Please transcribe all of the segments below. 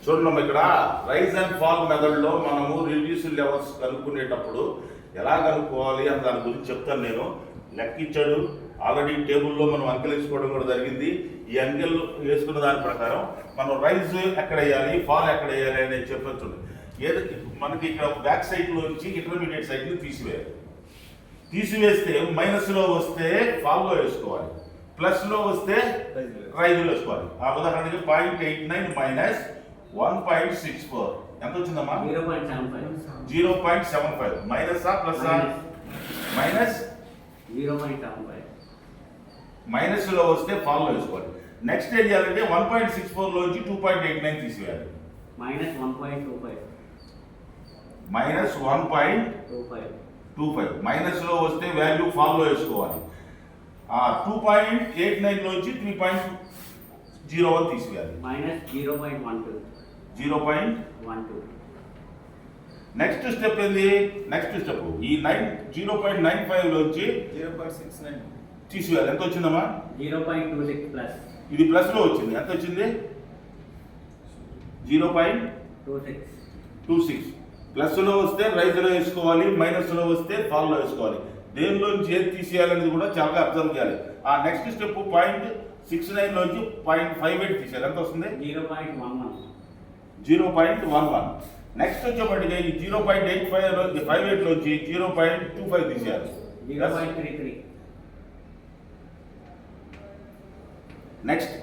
చూడండి ఇక్కడ rise and fall మెథడ్లో మనము రిడ్యూస్డ్ లెవెల్స్ కనుక్కునేటప్పుడు ఎలా కనుక్కోవాలి అని దాని గురించి చెప్తాను నేను. లెక్క ఇచ్చాడు ఆల్రెడీ టేబుల్లో మనం అంకెలు వేసుకోవడం కూడా జరిగింది. ఈ అంకెలు వేసుకున్న దాని ప్రకారం మనం రైజ్ ఎక్కడ వేయాలి, ఫాల్ ఎక్కడ వేయాలి అనేది చెప్పచ్చు. ఏదో మనకి ఇక్కడ బ్యాక్ సైడ్లోంచి ఇంటర్మీడియట్ సైడ్ని తీసివేస్తే మైనస్లో వస్తే ఫాల్లో వేసుకోవాలి, ప్లస్లో వస్తే రైజ్లో వేసుకోవాలి. ఆ ఉదాహరణకి 0.89 మైనస్ 1.64 ఎంత వచ్చిందమ్మా? 0.75 మైనస్ ప్లస్ మైనస్ 0.75 మైనస్ లో వస్తే ఫాల్ లో వేసుకోవాలి. నెక్స్ట్ ఏం చేయాలంటే 1.64 లోంచి 2.89 తీసివేయాలి. మైనస్ 1.25 మైనస్ లో వస్తే వాల్యూ ఫాల్ లో వేసుకోవాలి. 2.89 లోంచి 3.01 తీసివేయాలి. మైనస్ 0.12 నెక్స్ట్ స్టెప్ ఏంది? నెక్స్ట్ స్టెప్ ఈ 0.95 లోంచి 0.69 తీసివేయాలి. ఎంత వచ్చిందమ్మా? 0.26 ప్లస్ ఇది ప్లస్ లో వచ్చింది. ఎంత వచ్చింది? 0.26 ప్లస్ లో వస్తే రైజ్ లో వేసుకోవాలి, మైనస్ లో వస్తే ఫాల్ లో వేసుకోవాలి. దేనిలోంచి ఏది తీసేయాలనేది కూడా చాలా అబ్జర్వ్ చేయాలి. ఆ నెక్స్ట్ స్టెప్ 0.69 లోంచి 0.58 తీసేయాలి. ఎంత వస్తుంది? 0.11. నెక్స్ట్ వచ్చేప్పటికి ఈ 0.58 లోంచి 0.25 తీసేయాలి. 0.33. నెక్స్ట్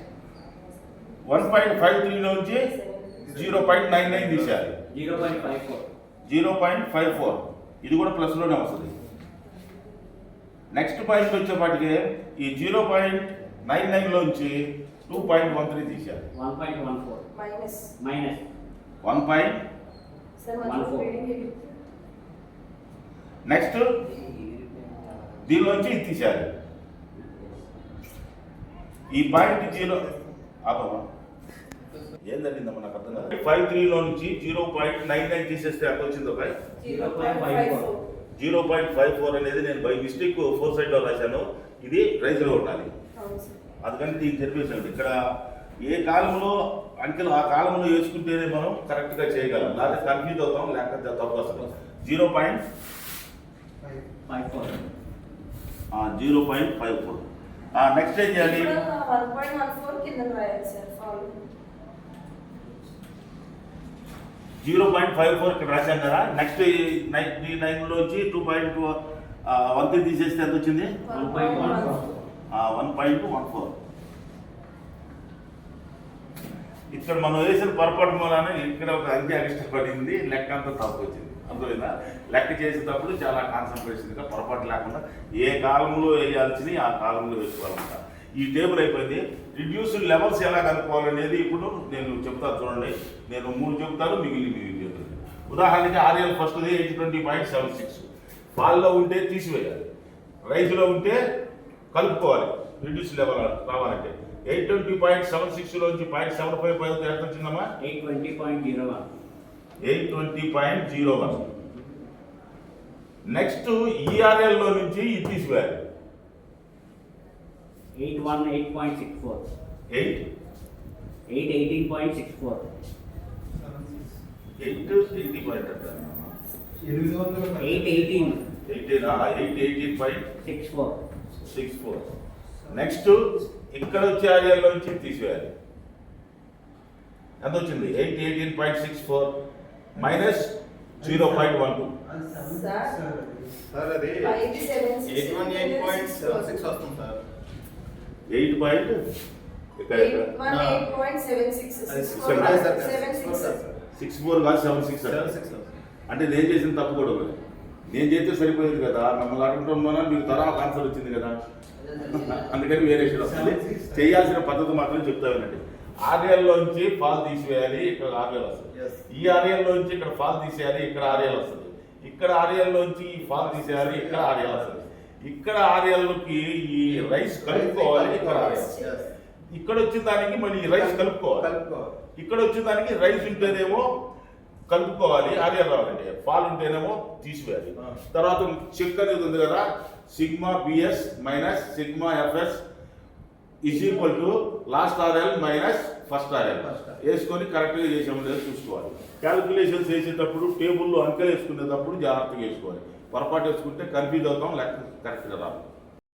1.53 లోంచి 0.99 తీసేయాలి. 0.54 ఇది కూడా ప్లస్ లోనే వస్తుంది. నెక్స్ట్ పాయింట్ వచ్చేపాటికి ఈ 0.99 లోంచి 2.13 తీసేయాలి. 1.14. నెక్స్ట్ దీనిలోంచి ఇది తీసేయాలి. ఈ పాయింట్ 0 ఏం జరిగిందమ్మా నాకు అర్థం కాదు. 53 లో నుంచి 0.99 తీసేస్తే ఎంత వచ్చిందో? 0.54 అనేది నేను బై మిస్టేక్ 4 సైడ్ లో రాశాను. ఇది రైజ్ లో ఉండాలి. అందుకని దీనికి చెప్పేసాడు. ఇక్కడ ఏ కాలంలో అంకెలు ఆ కాలంలో వేసుకుంటేనే మనం కరెక్ట్ గా చేయగలం, లేకపోతే కన్ఫ్యూజ్ అవుతాం, లేకపోతే తప్పు వస్తాం. 0.54 నెక్స్ట్ ఏం చేయాలి? 0.54 ఇక్కడ రాశాను కదా. నెక్స్ట్ 99 లోంచి 2.13 తీసేస్తే ఎంత వచ్చింది? 1.14. ఇక్కడ మనం వేసిన పొరపాటు మూలాన ఇక్కడ ఒక అంకె ఎక్స్ట్రా పడింది, లెక్క అంతా తప్పు వచ్చింది. అందువల్ల లెక్క చేసేటప్పుడు చాలా కాన్సన్ట్రేషన్గా పొరపాటు లేకుండా ఏ కాలంలో వేయాల్సింది ఆ కాలంలో వేసుకోవాలన్నమాట. ఈ టేబుల్ అయిపోయింది. రిడ్యూస్డ్ లెవెల్స్ ఎలా కనుక్కోవాలనేది ఇప్పుడు నేను చెప్తాను. చూడండి, నేను 3 చెప్తాను, మిగిలిన చెప్తాను. ఉదాహరణకి ఆర్ఎల్ ఫస్ట్ది 820.76 ఫాల్లో ఉంటే తీసివేయాలి, రైజ్లో ఉంటే కలుపుకోవాలి. రిడ్యూస్డ్ లెవెల్ రావాలంటే 820.76 లోంచి 0.75 ఎంత వచ్చిందమ్మా? 820.01. నెక్స్ట్ ఈఆర్ఎల్ లో నుంచి ఇది తీసివేయాలి. 818.64 818.64 నెక్స్ట్ ఇక్కడ వచ్చే ఆర్ఎల్ నుంచి తీసివేయాలి. ఎంత వచ్చింది? 818.64 మైనస్ 0.12. సార్ అది 818.76 వస్తుంది సార్. 64 కాదు 76 అంటే నేను చేసిన తప్పు కూడా నేను చేస్తే సరిపోయేది కదా. మమ్మల్ని అడగటం వల్ల మీకు తర్వాత ఆన్సర్ వచ్చింది కదా, అందుకని వేరియేషన్ వస్తుంది. చేయాల్సిన పద్ధతి మాత్రం చెప్తానండి. ఆర్ఎల్లోంచి ఫాల్ తీసివేయాలి, ఇక్కడ ఆర్ఎల్ వస్తుంది. ఈ ఆర్ఎల్లోంచి ఇక్కడ ఫాల్ తీసేయాలి, ఇక్కడ ఆర్ఎల్ వస్తుంది. ఇక్కడ ఆర్ఎల్లోంచి ఈ ఫాల్ తీసేయాలి, ఇక్కడ ఆర్ఎల్ వస్తుంది. ఇక్కడ ఆర్ఎల్కి ఈ రైస్ కలుపుకోవాలి, ఇక్కడ ఆర్ఎల్. ఇక్కడ వచ్చిన దానికి మళ్ళీ రైస్ కలుపుకోవాలి. ఇక్కడ వచ్చిన దానికి రైస్ ఉంటేనేమో కలుపుకోవాలి, ఆర్ఎల్ రావాలంటే. ఫాల్ ఉంటేనేమో తీసివేయాలి. తర్వాత చెక్ అనేది ఉంది కదా, sigma BS minus sigma FS is equal to last RL minus first RL First RL. వేసుకొని కరెక్ట్గా చేసాము లేదో చూసుకోవాలి. క్యాలిక్యులేషన్స్ వేసేటప్పుడు టేబుల్లో అంకెలు వేసుకునేటప్పుడు జాగ్రత్తగా వేసుకోవాలి. పొరపాటు వేసుకుంటే కన్ఫ్యూజ్ అవుతాం, లెక్క కరెక్ట్గా రాదు.